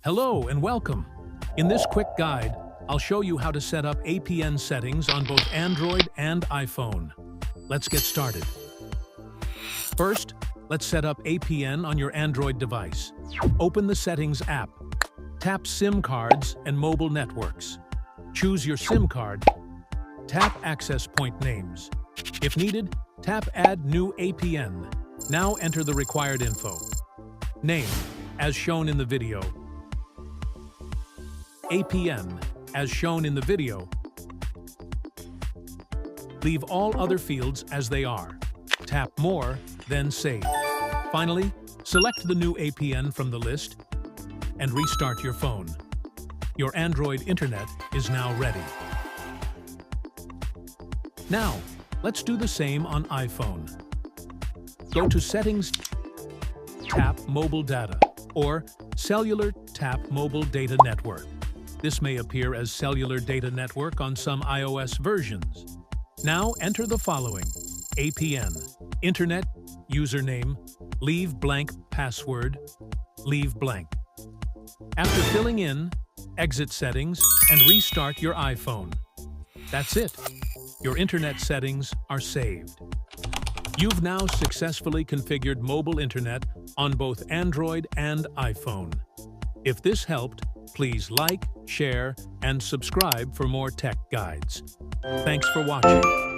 Hello and welcome. In this quick guide, I'll show you how to set up APN settings on both Android and iPhone. Let's get started. First, let's set up APN on your Android device. Open the Settings app. Tap SIM cards and mobile networks. Choose your SIM card. Tap Access Point Names. If needed, tap Add New APN. Now enter the required info. Name, as shown in the video. APN, as shown in the video. Leave all other fields as they are. Tap More, then Save. Finally, select the new APN from the list and restart your phone. Your Android internet is now ready. Now, let's do the same on iPhone. Go to Settings, tap Mobile Data, or Cellular, tap Mobile Data Network. This may appear as Cellular Data Network on some iOS versions. Now enter the following: APN, Internet, username, leave blank password, leave blank. After filling in, exit Settings and restart your iPhone. That's it. Your internet settings are saved. You've now successfully configured mobile internet on both Android and iPhone. If this helped, please like, share, and subscribe for more tech guides. Thanks for watching.